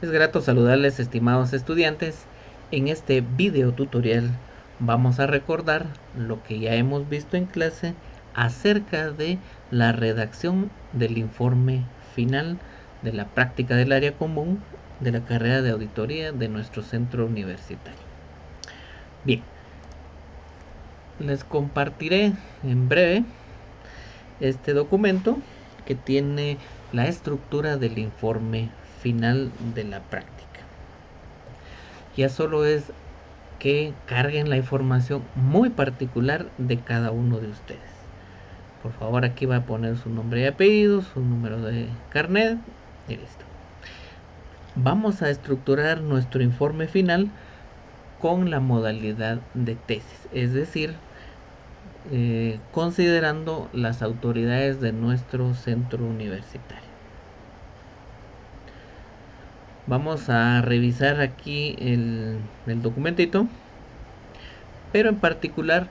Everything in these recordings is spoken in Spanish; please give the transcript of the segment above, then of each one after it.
Es grato saludarles, estimados estudiantes. En este video tutorial vamos a recordar lo que ya hemos visto en clase acerca de la redacción del informe final de la práctica del área común de la carrera de auditoría de nuestro centro universitario. Bien, les compartiré en breve este documento que tiene la estructura del informe final de la práctica. Ya solo es que carguen la información muy particular de cada uno de ustedes. Por favor, aquí va a poner su nombre y apellido, su número de carnet y listo. Vamos a estructurar nuestro informe final con la modalidad de tesis, es decir, considerando las autoridades de nuestro centro universitario. Vamos a revisar aquí el documentito, pero en particular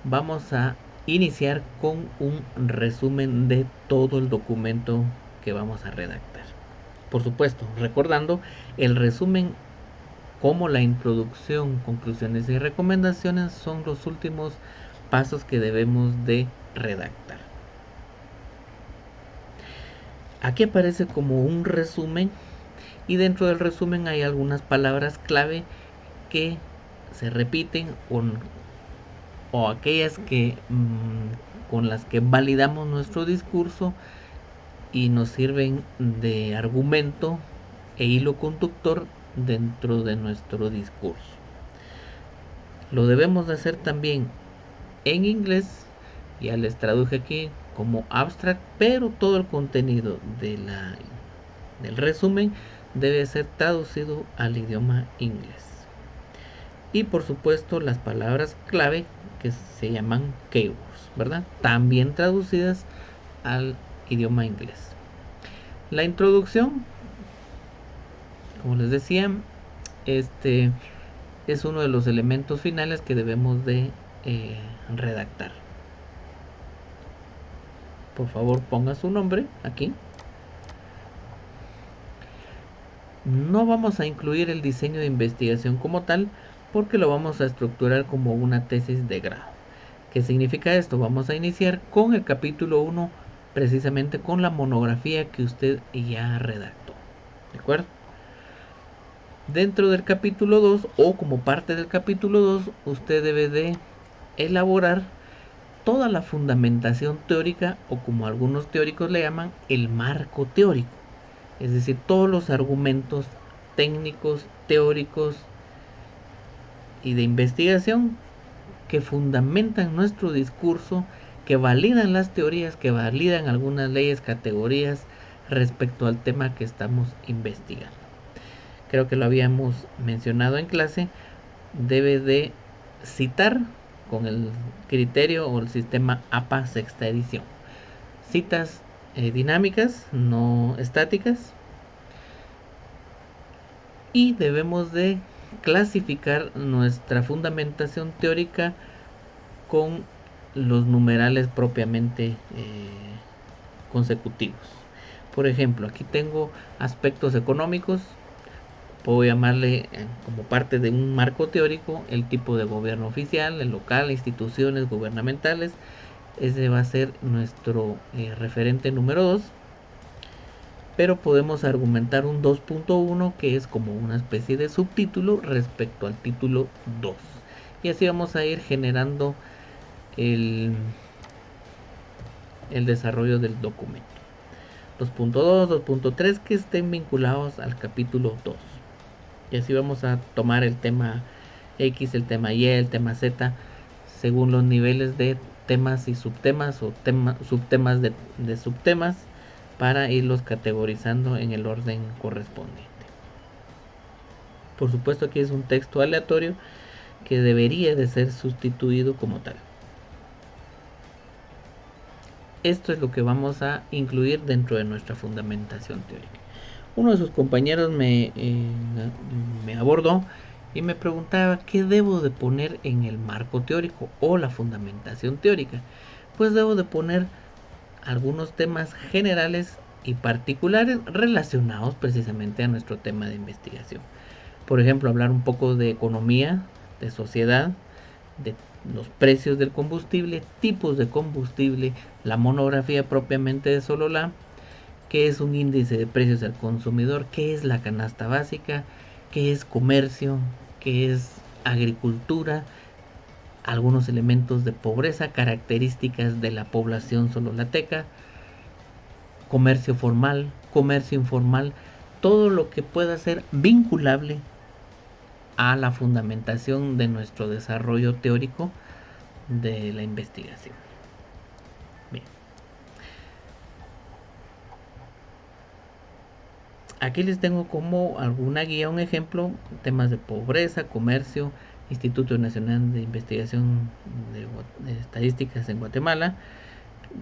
vamos a iniciar con un resumen de todo el documento que vamos a redactar. Por supuesto, recordando el resumen como la introducción, conclusiones y recomendaciones son los últimos pasos que debemos de redactar. Aquí aparece como un resumen y dentro del resumen hay algunas palabras clave que se repiten o aquellas que con las que validamos nuestro discurso y nos sirven de argumento e hilo conductor dentro de nuestro discurso. Lo debemos de hacer también en inglés, ya les traduje aquí como abstract, pero todo el contenido del resumen debe ser traducido al idioma inglés. Y por supuesto las palabras clave que se llaman keywords, ¿verdad? También traducidas al idioma inglés. La introducción, como les decía, este es uno de los elementos finales que debemos de redactar. Por favor, ponga su nombre aquí. No vamos a incluir el diseño de investigación como tal, porque lo vamos a estructurar como una tesis de grado. ¿Qué significa esto? Vamos a iniciar con el capítulo 1, precisamente con la monografía que usted ya redactó. ¿De acuerdo? Dentro del capítulo 2 o como parte del capítulo 2, usted debe de elaborar toda la fundamentación teórica, o como algunos teóricos le llaman, el marco teórico. Es decir, todos los argumentos técnicos, teóricos y de investigación que fundamentan nuestro discurso, que validan las teorías, que validan algunas leyes, categorías respecto al tema que estamos investigando. Creo que lo habíamos mencionado en clase, debe de citar con el criterio o el sistema APA sexta edición. Citas dinámicas, no estáticas. Y debemos de clasificar nuestra fundamentación teórica con los numerales propiamente consecutivos. Por ejemplo, aquí tengo aspectos económicos. Puedo llamarle como parte de un marco teórico el tipo de gobierno oficial, el local, instituciones gubernamentales. Ese va a ser nuestro referente número 2. Pero podemos argumentar un 2.1 que es como una especie de subtítulo respecto al título 2. Y así vamos a ir generando el desarrollo del documento. 2.2, 2.3 que estén vinculados al capítulo 2. Y así vamos a tomar el tema X, el tema Y, el tema Z, según los niveles de temas y subtemas o subtemas de subtemas, para irlos categorizando en el orden correspondiente. Por supuesto, aquí es un texto aleatorio que debería de ser sustituido como tal. Esto es lo que vamos a incluir dentro de nuestra fundamentación teórica. Uno de sus compañeros me abordó y me preguntaba qué debo de poner en el marco teórico o la fundamentación teórica. Pues debo de poner algunos temas generales y particulares relacionados precisamente a nuestro tema de investigación. Por ejemplo, hablar un poco de economía, de sociedad, de los precios del combustible, tipos de combustible, la monografía propiamente de Sololá, qué es un índice de precios al consumidor, qué es la canasta básica, qué es comercio, qué es agricultura, algunos elementos de pobreza, características de la población sololateca, comercio formal, comercio informal, todo lo que pueda ser vinculable a la fundamentación de nuestro desarrollo teórico de la investigación. Bien. Aquí les tengo como alguna guía, un ejemplo, temas de pobreza, comercio, Instituto Nacional de Investigación de Estadísticas en Guatemala,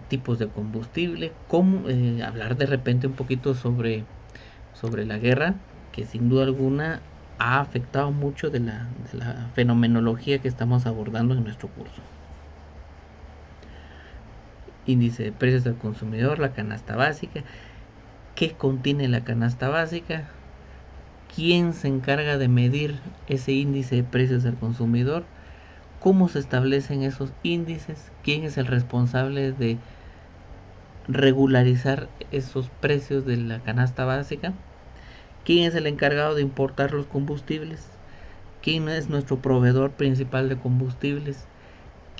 tipos de combustible, cómo, hablar de repente un poquito sobre la guerra, que sin duda alguna ha afectado mucho de la fenomenología que estamos abordando en nuestro curso. Índice de precios del consumidor, la canasta básica, qué contiene la canasta básica, quién se encarga de medir ese índice de precios del consumidor, cómo se establecen esos índices, quién es el responsable de regularizar esos precios de la canasta básica, quién es el encargado de importar los combustibles, quién es nuestro proveedor principal de combustibles,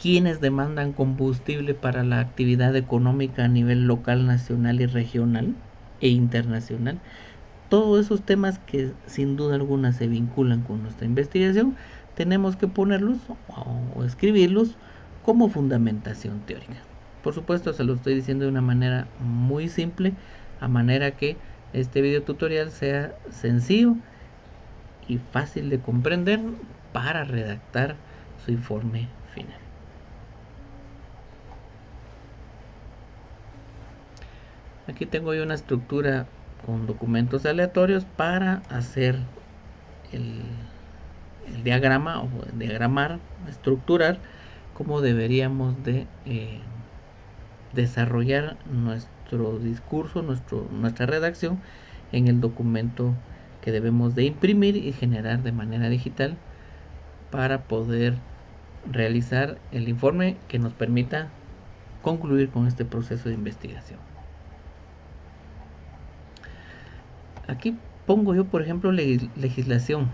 quiénes demandan combustible para la actividad económica a nivel local, nacional y regional e internacional. Todos esos temas que sin duda alguna se vinculan con nuestra investigación, tenemos que ponerlos o escribirlos como fundamentación teórica. Por supuesto, se lo estoy diciendo de una manera muy simple, a manera que este video tutorial sea sencillo y fácil de comprender para redactar su informe final. Aquí tengo yo una estructura con documentos aleatorios para hacer el diagrama o diagramar, estructurar cómo deberíamos de desarrollar nuestro discurso, nuestra redacción en el documento que debemos de imprimir y generar de manera digital para poder realizar el informe que nos permita concluir con este proceso de investigación. Aquí pongo yo, por ejemplo, legislación.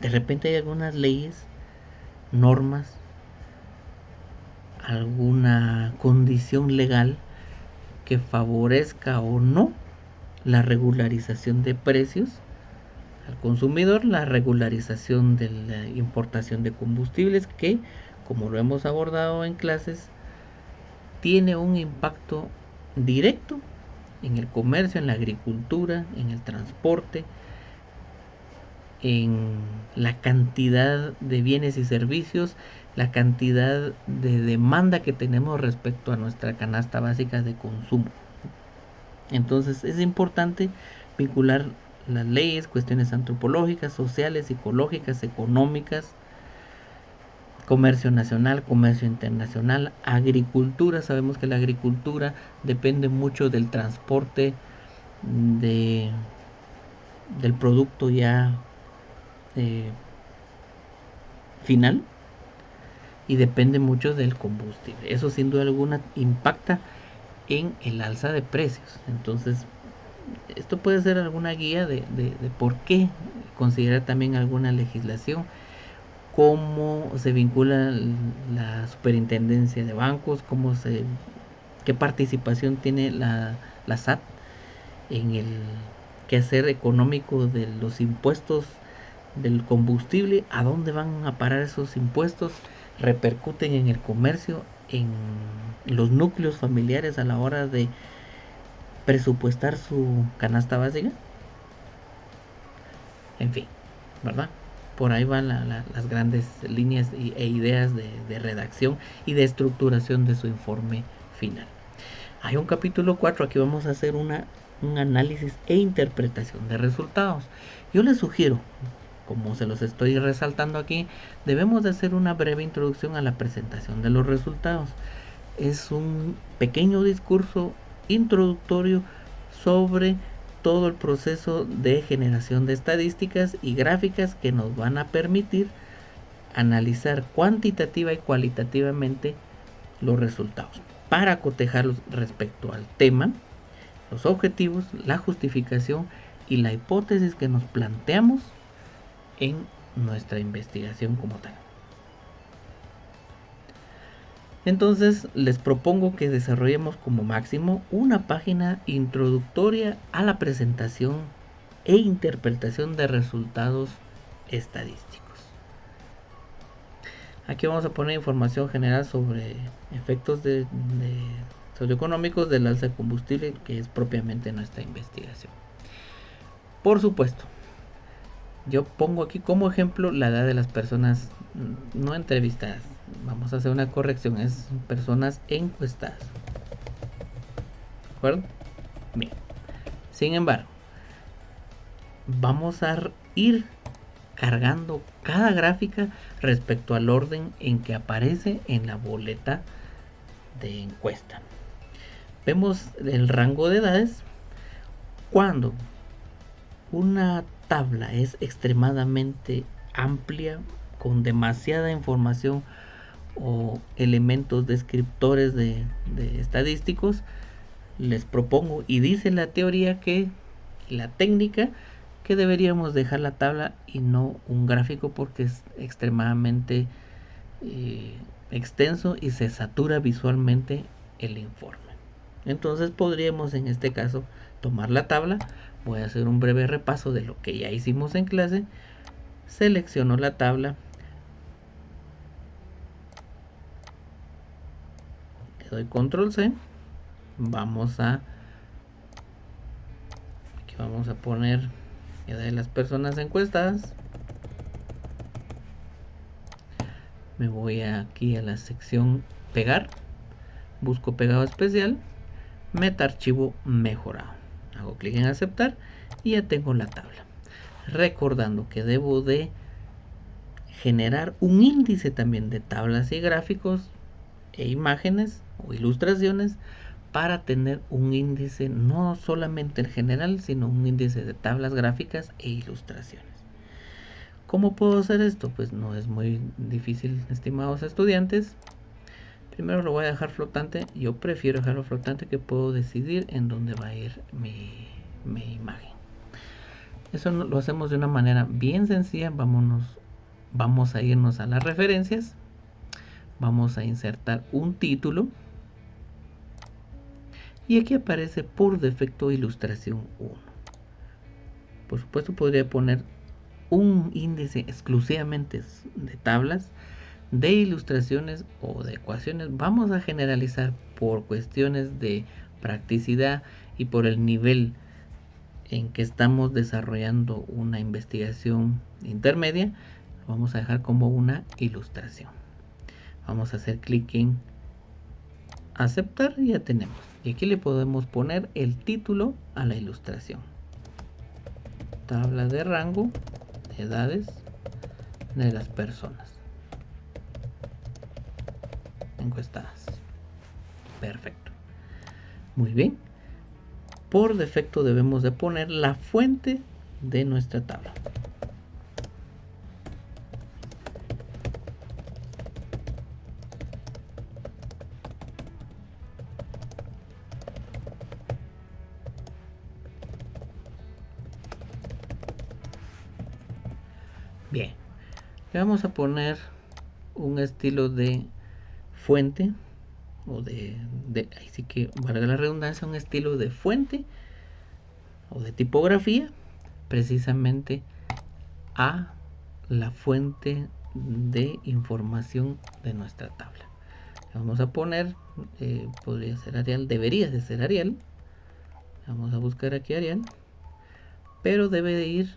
De repente hay algunas leyes, normas, alguna condición legal que favorezca o no la regularización de precios al consumidor, la regularización de la importación de combustibles, que, como lo hemos abordado en clases, tiene un impacto directo en el comercio, en la agricultura, en el transporte, en la cantidad de bienes y servicios, la cantidad de demanda que tenemos respecto a nuestra canasta básica de consumo. Entonces es importante vincular las leyes, cuestiones antropológicas, sociales, psicológicas, económicas, comercio nacional, comercio internacional, agricultura. Sabemos que la agricultura depende mucho del transporte del producto ya final, y depende mucho del combustible. Eso sin duda alguna impacta en el alza de precios. Entonces esto puede ser alguna guía de por qué considerar también alguna legislación, cómo se vincula la superintendencia de bancos, qué participación tiene la SAT en el quehacer económico de los impuestos del combustible, a dónde van a parar esos impuestos, repercuten en el comercio, en los núcleos familiares a la hora de presupuestar su canasta básica. En fin, ¿verdad? Por ahí van las grandes líneas e ideas de redacción y de estructuración de su informe final. Hay un capítulo 4, aquí vamos a hacer un análisis e interpretación de resultados. Yo les sugiero, como se los estoy resaltando aquí, debemos de hacer una breve introducción a la presentación de los resultados. Es un pequeño discurso introductorio sobre todo el proceso de generación de estadísticas y gráficas que nos van a permitir analizar cuantitativa y cualitativamente los resultados para cotejarlos respecto al tema, los objetivos, la justificación y la hipótesis que nos planteamos en nuestra investigación como tal. Entonces les propongo que desarrollemos como máximo una página introductoria a la presentación e interpretación de resultados estadísticos. Aquí vamos a poner información general sobre efectos socioeconómicos del alza de combustible, que es propiamente nuestra investigación. Por supuesto, yo pongo aquí como ejemplo la edad de las personas no entrevistadas. Vamos a hacer una corrección, es personas encuestadas. ¿De acuerdo? Bien. Sin embargo, vamos a ir cargando cada gráfica respecto al orden en que aparece en la boleta de encuesta. Vemos el rango de edades. Cuando una tabla es extremadamente amplia, con demasiada información o elementos descriptores de estadísticos, les propongo, y dice la teoría que la técnica, que deberíamos dejar la tabla y no un gráfico, porque es extremadamente extenso y se satura visualmente el informe. Entonces podríamos en este caso tomar la tabla. Voy a hacer un breve repaso de lo que ya hicimos en clase. Selecciono la tabla, le doy control C. Vamos a poner edad de las personas encuestadas. Me voy aquí a la sección pegar, busco pegado especial, meta archivo mejorado, hago clic en aceptar y ya tengo la tabla. Recordando que debo de generar un índice también de tablas y gráficos e imágenes o ilustraciones, para tener un índice no solamente en general, sino un índice de tablas gráficas e ilustraciones. ¿Cómo puedo hacer esto? Pues no es muy difícil, estimados estudiantes. Primero lo voy a dejar flotante. Yo prefiero dejarlo flotante, que puedo decidir en dónde va a ir mi imagen. Eso lo hacemos de una manera bien sencilla. Vamos a irnos a las referencias. Vamos a insertar un título. Y aquí aparece por defecto ilustración 1. Por supuesto podría poner un índice exclusivamente de tablas, de ilustraciones o de ecuaciones. Vamos a generalizar por cuestiones de practicidad y por el nivel en que estamos desarrollando una investigación intermedia. Vamos a dejar como una ilustración. Vamos a hacer clic en aceptar y ya tenemos. Y aquí le podemos poner el título a la ilustración: tabla de rango de edades de las personas encuestadas. Perfecto. Muy bien. Por defecto debemos de poner la fuente de nuestra tabla. Bien. Le vamos a poner un estilo de fuente, o ahí sí que valga la redundancia, un estilo de fuente o de tipografía, precisamente a la fuente de información de nuestra tabla. Vamos a poner, podría ser Arial, debería de ser Arial. Vamos a buscar aquí Arial, pero debe de ir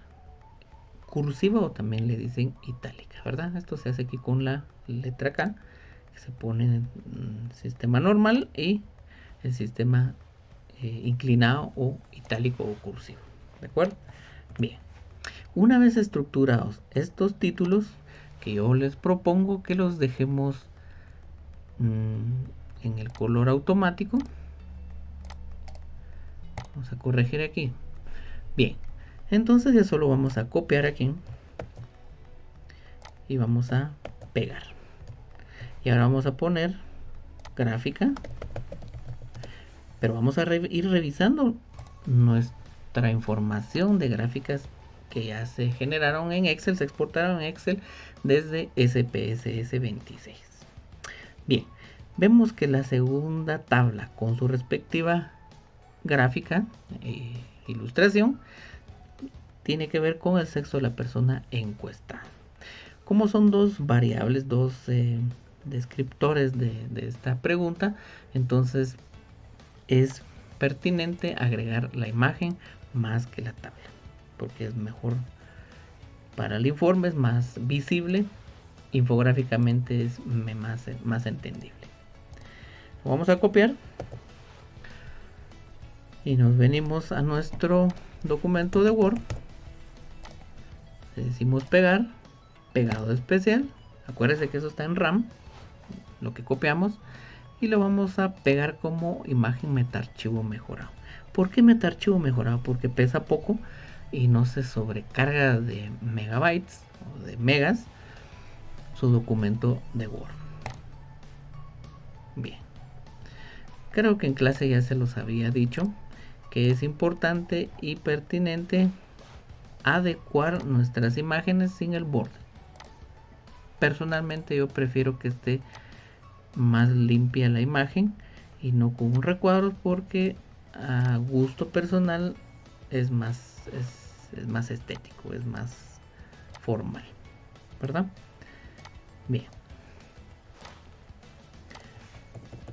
cursiva, o también le dicen itálica, ¿verdad? Esto se hace aquí con la letra K, que se pone en sistema normal y el sistema inclinado o itálico o cursivo. ¿De acuerdo? Bien. Una vez estructurados estos títulos, que yo les propongo que los dejemos en el color automático. Vamos a corregir aquí. Bien, entonces ya solo vamos a copiar aquí y vamos a pegar. Y ahora vamos a poner gráfica, pero vamos a ir revisando nuestra información de gráficas que ya se generaron en Excel, se exportaron en Excel desde SPSS 26. Bien, vemos que la segunda tabla con su respectiva gráfica e ilustración tiene que ver con el sexo de la persona encuestada. Como son dos variables, dos descriptores de esta pregunta, entonces es pertinente agregar la imagen más que la tabla, porque es mejor para el informe, es más visible, infográficamente es más entendible. Lo vamos a copiar y nos venimos a nuestro documento de Word. Le decimos pegar, pegado especial. Acuérdense que eso está en RAM, lo que copiamos, y lo vamos a pegar como imagen metaarchivo mejorado. ¿Por qué metaarchivo mejorado? Porque pesa poco y no se sobrecarga de megabytes o de megas su documento de Word. Bien, creo que en clase ya se los había dicho que es importante y pertinente adecuar nuestras imágenes sin el borde. Personalmente yo prefiero que esté más limpia la imagen y no con un recuadro, porque a gusto personal es más estético, es más formal, ¿verdad? Bien,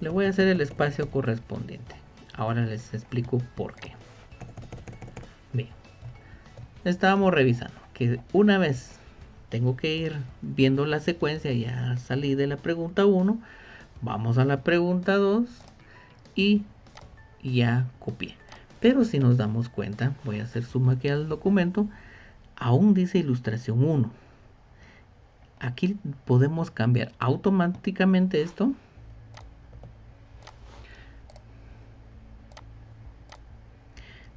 le voy a hacer el espacio correspondiente. Ahora les explico por qué. Bien, estábamos revisando que una vez tengo que ir viendo la secuencia, ya salí de la pregunta 1, vamos a la pregunta 2 y ya copié. Pero si nos damos cuenta, voy a hacer zoom aquí al documento, aún dice ilustración 1. Aquí podemos cambiar automáticamente esto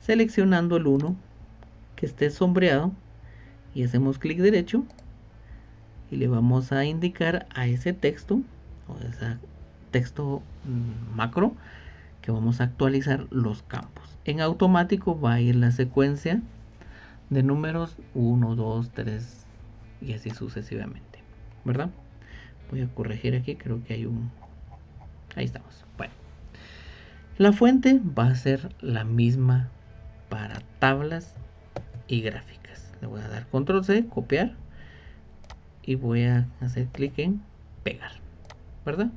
seleccionando el 1 que esté sombreado y hacemos clic derecho y le vamos a indicar a ese texto o ese texto macro que vamos a actualizar los campos. En automático va a ir la secuencia de números 1, 2, 3 y así sucesivamente, ¿verdad? Voy a corregir aquí, creo que hay un... Ahí estamos. Bueno, la fuente va a ser la misma para tablas y gráficas. Le voy a dar control C, copiar, y voy a hacer clic en pegar, ¿verdad?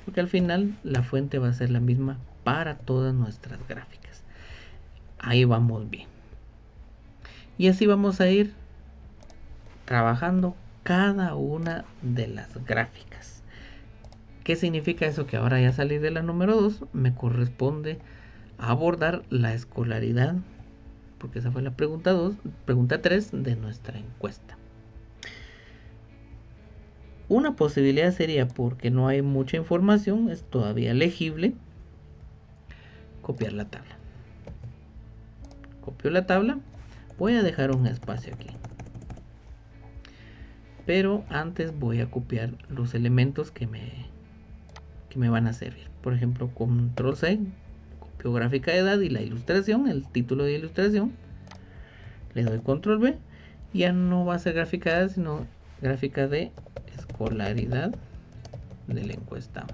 Porque al final la fuente va a ser la misma para todas nuestras gráficas. Ahí vamos bien. Y así vamos a ir trabajando cada una de las gráficas. ¿Qué significa eso? Que ahora ya salí de la número 2, me corresponde abordar la escolaridad, porque esa fue la pregunta 2, pregunta 3 de nuestra encuesta. Una posibilidad sería, porque no hay mucha información, es todavía legible, copiar la tabla. Copio la tabla, voy a dejar un espacio aquí. Pero antes voy a copiar los elementos que me van a servir. Por ejemplo, control C, copio gráfica de edad y la ilustración, el título de ilustración. Le doy control V, ya no va a ser gráfica de edad, sino gráfica de escolaridad de la encuesta.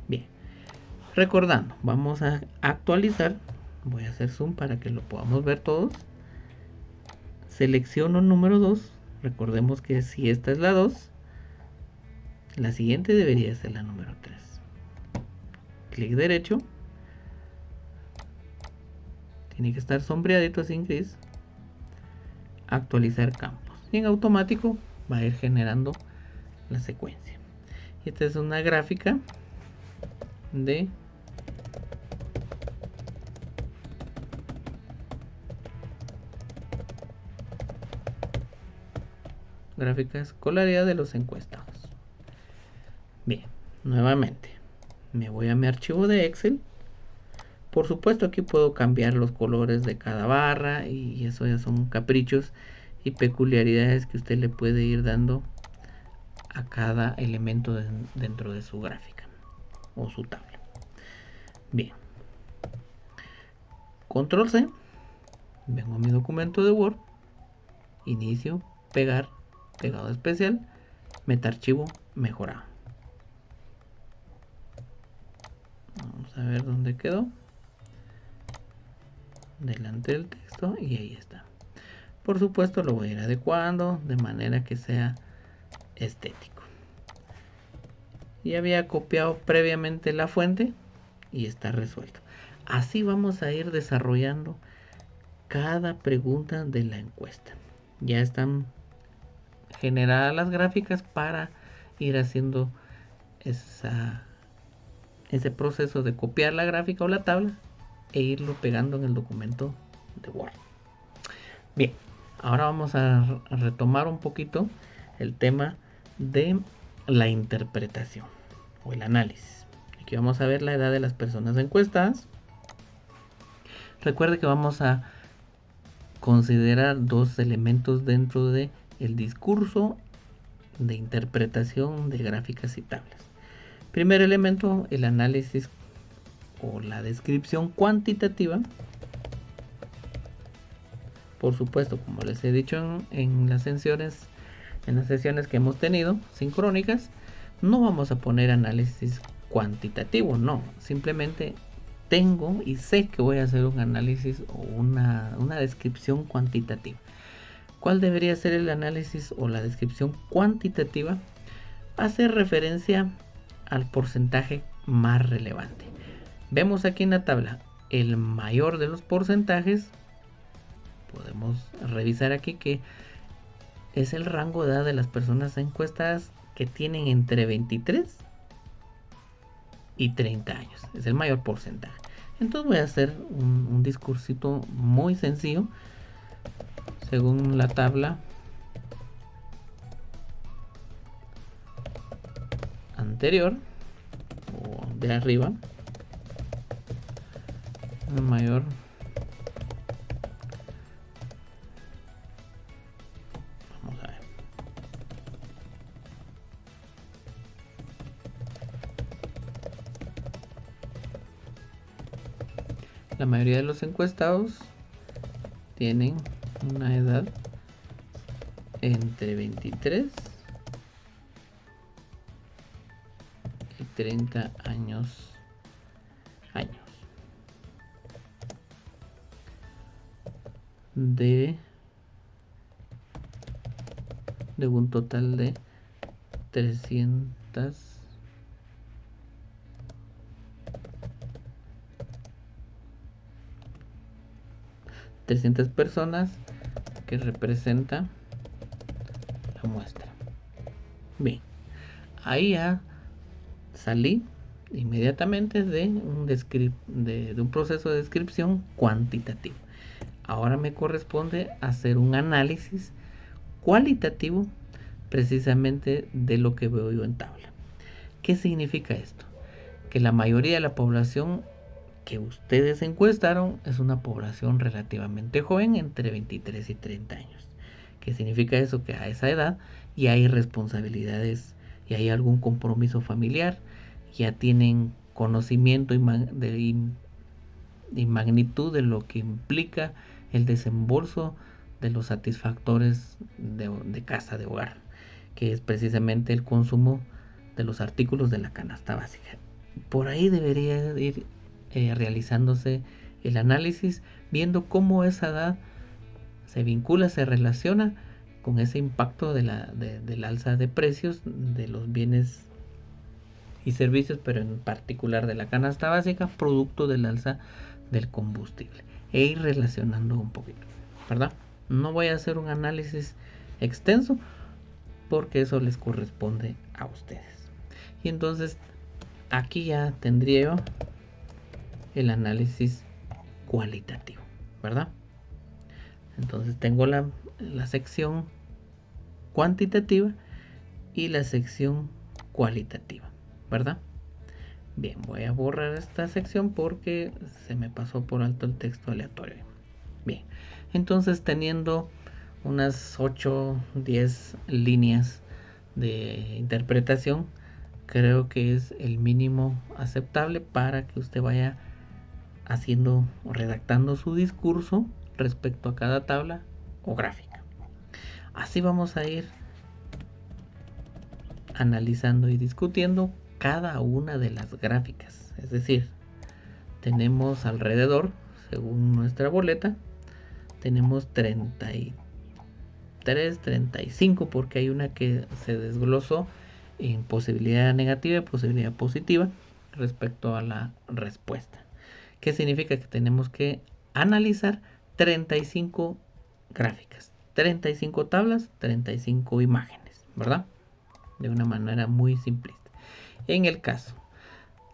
Bien, recordando, vamos a actualizar. Voy a hacer zoom para que lo podamos ver todos. Selecciono número 2. Recordemos que si esta es la 2, la siguiente debería ser la número 3. Clic derecho. Tiene que estar sombreadito sin gris. Actualizar campos. Y en automático va a ir generando la secuencia. Y esta es una gráfica de gráfica escolaridad de los encuestados. Bien, nuevamente Me voy a mi archivo de Excel. Por supuesto aquí puedo cambiar los colores de cada barra y eso ya son caprichos y peculiaridades que usted le puede ir dando a cada elemento dentro de su gráfica o su tabla. Bien, control C, vengo a mi documento de Word, inicio, pegar, pegado especial, metaarchivo, mejorado. Vamos a ver dónde quedó. Delante del texto y ahí está. Por supuesto lo voy a ir adecuando de manera que sea estético. Ya había copiado previamente la fuente y está resuelto. Así vamos a ir desarrollando cada pregunta de la encuesta. Ya están generadas las gráficas para ir haciendo ese proceso de copiar la gráfica o la tabla e irlo pegando en el documento de Word. Bien, ahora vamos a retomar un poquito el tema de la interpretación o el análisis. Aquí vamos a ver la edad de las personas encuestadas. Recuerde que vamos a considerar dos elementos dentro de el discurso de interpretación de gráficas y tablas. Primer elemento, el análisis o la descripción cuantitativa. Por supuesto, como les he dicho en las sesiones que hemos tenido sincrónicas, no vamos a poner análisis cuantitativo, no, simplemente tengo y sé que voy a hacer un análisis o una descripción cuantitativa. ¿Cuál debería ser el análisis o la descripción cuantitativa? Hacer referencia al porcentaje más relevante. Vemos aquí en la tabla el mayor de los porcentajes. Podemos revisar aquí que es el rango de edad de las personas encuestadas que tienen entre 23 y 30 años. Es el mayor porcentaje. Entonces voy a hacer un discursito muy sencillo según la tabla anterior o de arriba. El mayor la mayoría de los encuestados tienen una edad entre 23 y 30 años. De un total de 300 personas que representa la muestra. Bien, ahí ya salí inmediatamente de un proceso de descripción cuantitativo. Ahora me corresponde hacer un análisis cualitativo precisamente de lo que veo yo en tabla. ¿Qué significa esto? Que la mayoría de la población que ustedes encuestaron es una población relativamente joven, entre 23 y 30 años. ¿Qué significa eso? Que a esa edad ya hay responsabilidades y hay algún compromiso familiar, ya tienen conocimiento y magnitud de lo que implica el desembolso de los satisfactores de casa, de hogar, que es precisamente el consumo de los artículos de la canasta básica. Por ahí debería ir realizándose el análisis, viendo cómo esa edad se vincula, se relaciona con ese impacto del alza de precios de los bienes y servicios, pero en particular de la canasta básica, producto del alza del combustible, e ir relacionando un poquito, ¿verdad? No voy a hacer un análisis extenso porque eso les corresponde a ustedes. Y entonces aquí ya tendría yo el análisis cualitativo, ¿verdad? Entonces tengo la sección cuantitativa y la sección cualitativa, ¿verdad? Bien, voy a borrar esta sección porque se me pasó por alto el texto aleatorio. Bien, entonces teniendo unas 8, 10 líneas de interpretación, creo que es el mínimo aceptable para que usted vaya haciendo o redactando su discurso respecto a cada tabla o gráfica. Así vamos a ir analizando y discutiendo cada una de las gráficas. Es decir, tenemos alrededor, según nuestra boleta, tenemos 33, 35, porque hay una que se desglosó en posibilidad negativa y posibilidad positiva respecto a la respuesta. ¿Qué significa? Que tenemos que analizar 35 gráficas, 35 tablas, 35 imágenes, ¿verdad? De una manera muy simplista. En el caso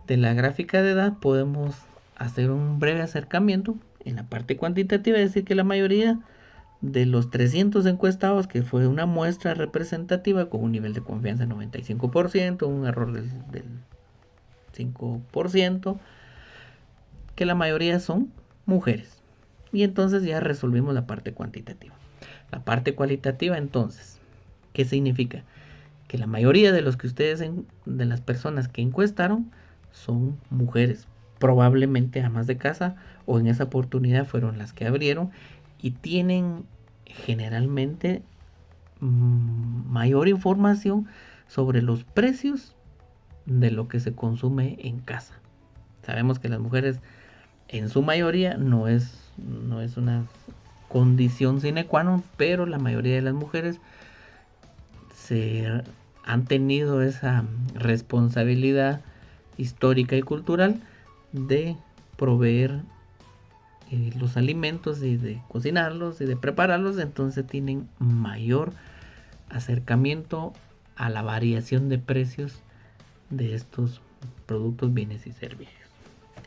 de la gráfica de edad podemos hacer un breve acercamiento en la parte cuantitativa, es decir, que la mayoría de los 300 encuestados, que fue una muestra representativa con un nivel de confianza de 95%, un error del 5%, que la mayoría son mujeres. Y entonces ya resolvimos la parte cuantitativa. La parte cualitativa, entonces, ¿qué significa? Que la mayoría de los que ustedes, de las personas que encuestaron, son mujeres, probablemente amas de casa, o en esa oportunidad fueron las que abrieron, y tienen generalmente mayor información sobre los precios de lo que se consume en casa. Sabemos que las mujeres en su mayoría no es una condición sine qua non, pero la mayoría de las mujeres se han tenido esa responsabilidad histórica y cultural de proveer los alimentos y de cocinarlos y de prepararlos, entonces tienen mayor acercamiento a la variación de precios de estos productos, bienes y servicios.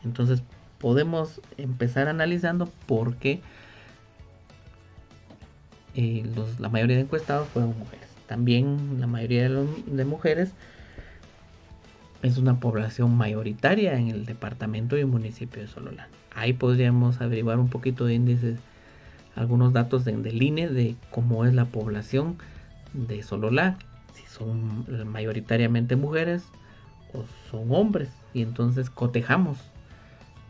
Entonces podemos empezar analizando por qué la mayoría de encuestados fueron mujeres. También la mayoría de mujeres es una población mayoritaria en el departamento y municipio de Sololá. Ahí podríamos averiguar un poquito de índices, algunos datos del INE de cómo es la población de Sololá, si son mayoritariamente mujeres o son hombres, y entonces cotejamos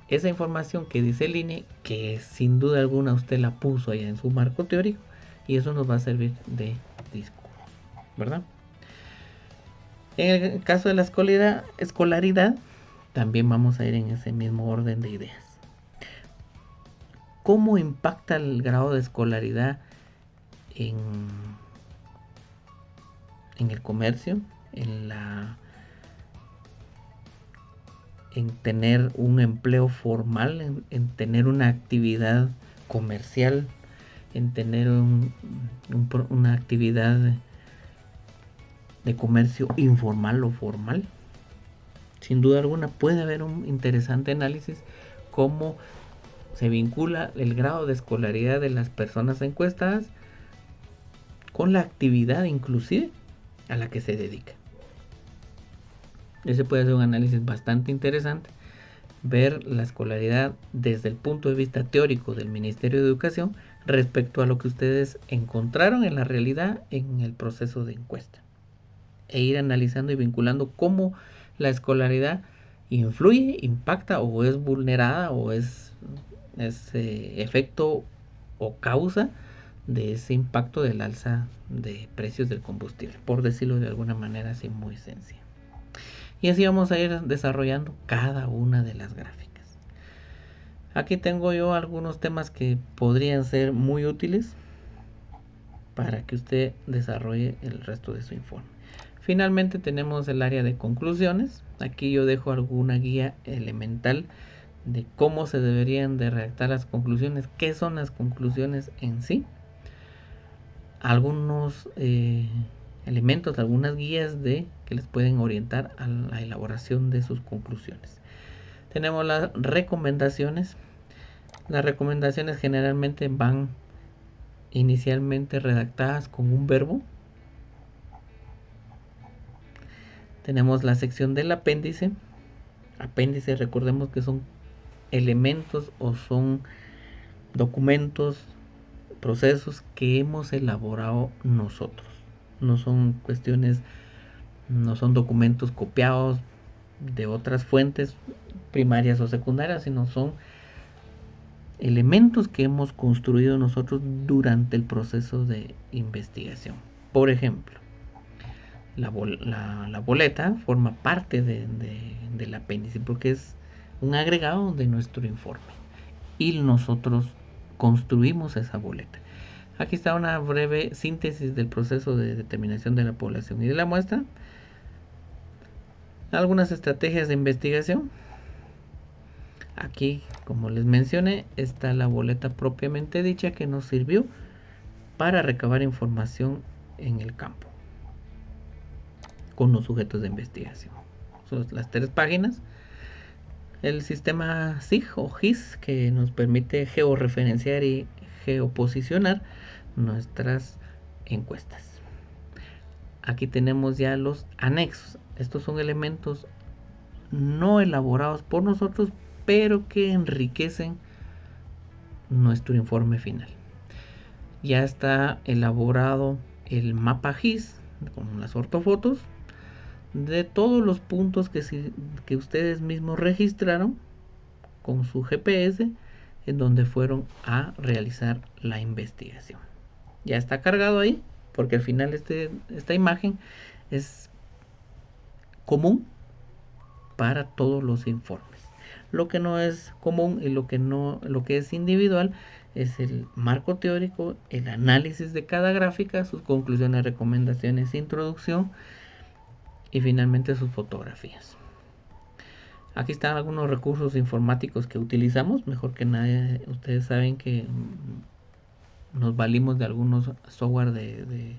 esa información que dice el INE, que sin duda alguna usted la puso allá en su marco teórico, y eso nos va a servir de discurso, ¿verdad? En el caso de la escolaridad, también vamos a ir en ese mismo orden de ideas. ¿Cómo impacta el grado de escolaridad en, en el comercio, en tener un empleo formal, en tener una actividad comercial, en tener una actividad de comercio informal o formal? Sin duda alguna puede haber un interesante análisis cómo se vincula el grado de escolaridad de las personas encuestadas con la actividad inclusive a la que se dedica. Ese puede ser un análisis bastante interesante, ver la escolaridad desde el punto de vista teórico del Ministerio de Educación respecto a lo que ustedes encontraron en la realidad en el proceso de encuesta, e ir analizando y vinculando cómo la escolaridad influye, impacta o es vulnerada o es efecto o causa de ese impacto del alza de precios del combustible, por decirlo de alguna manera así muy sencilla. Y así vamos a ir desarrollando cada una de las gráficas. Aquí tengo yo algunos temas que podrían ser muy útiles para que usted desarrolle el resto de su informe. Finalmente tenemos el área de conclusiones. Aquí yo dejo alguna guía elemental de cómo se deberían de redactar las conclusiones, qué son las conclusiones en sí, algunos elementos, algunas guías que les pueden orientar a la elaboración de sus conclusiones. Tenemos las recomendaciones. Las recomendaciones generalmente van inicialmente redactadas con un verbo. Tenemos la sección del apéndice, Apéndice, recordemos que son elementos o son documentos, procesos que hemos elaborado nosotros. No son cuestiones, no son documentos copiados de otras fuentes primarias o secundarias, sino son elementos que hemos construido nosotros durante el proceso de investigación. Por ejemplo, la boleta forma parte del apéndice porque es un agregado de nuestro informe y nosotros construimos esa boleta. Aquí está una breve síntesis del proceso de determinación de la población y de la muestra. Algunas estrategias de investigación. Aquí, como les mencioné, está la boleta propiamente dicha que nos sirvió para recabar información en el campo con los sujetos de investigación. Son las 3 páginas. El sistema SIG o GIS que nos permite georreferenciar y geoposicionar nuestras encuestas. Aquí tenemos ya los anexos. Estos son elementos no elaborados por nosotros, pero que enriquecen nuestro informe final. Ya está elaborado el mapa GIS con las ortofotos de todos los puntos que ustedes mismos registraron con su GPS en donde fueron a realizar la investigación. Ya está cargado ahí porque al final esta imagen es común para todos los informes. Lo que no es común y lo que es individual es el marco teórico, el análisis de cada gráfica, sus conclusiones, recomendaciones, introducción y finalmente sus fotografías. Aquí están algunos recursos informáticos que utilizamos. Mejor que nadie, ustedes saben que nos valimos de algunos software de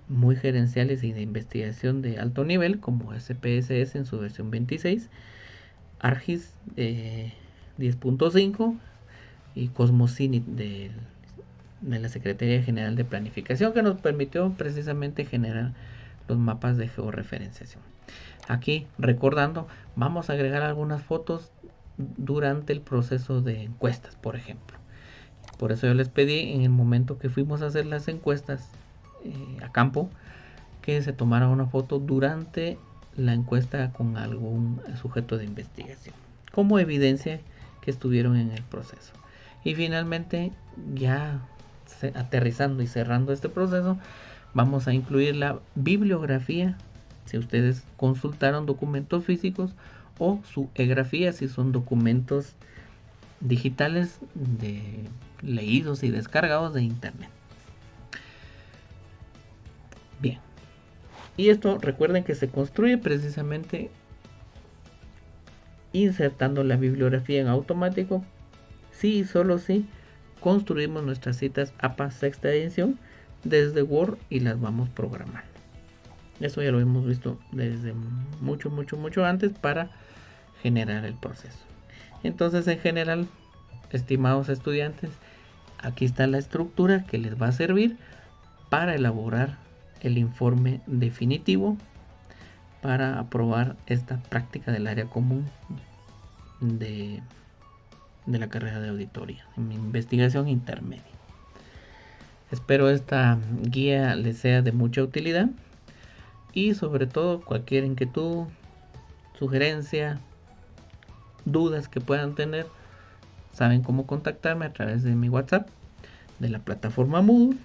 muy gerenciales y de investigación de alto nivel, como SPSS en su versión 26, ArcGIS 10.5 y Cosmos de la Secretaría General de Planificación, que nos permitió precisamente generar los mapas de georreferenciación. Aquí, recordando, vamos a agregar algunas fotos durante el proceso de encuestas, por ejemplo. Por eso yo les pedí en el momento que fuimos a hacer las encuestas a campo que se tomara una foto durante la encuesta con algún sujeto de investigación, como evidencia que estuvieron en el proceso. Y finalmente, ya aterrizando y cerrando este proceso, vamos a incluir la bibliografía si ustedes consultaron documentos físicos o su e-grafía si son documentos digitales leídos y descargados de internet. Bien, y esto recuerden que se construye precisamente insertando la bibliografía en automático si y solo si construimos nuestras citas APA sexta edición desde Word y las vamos programando. Eso ya lo hemos visto desde mucho antes para generar el proceso. Entonces, en general, estimados estudiantes, aquí está la estructura que les va a servir para elaborar el informe definitivo para aprobar esta práctica del área común de la carrera de auditoría en investigación intermedia. Espero esta guía les sea de mucha utilidad y sobre todo cualquier inquietud, sugerencia, dudas que puedan tener, saben cómo contactarme a través de mi WhatsApp, de la plataforma Moodle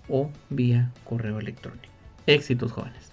o vía correo electrónico. Éxitos, jóvenes.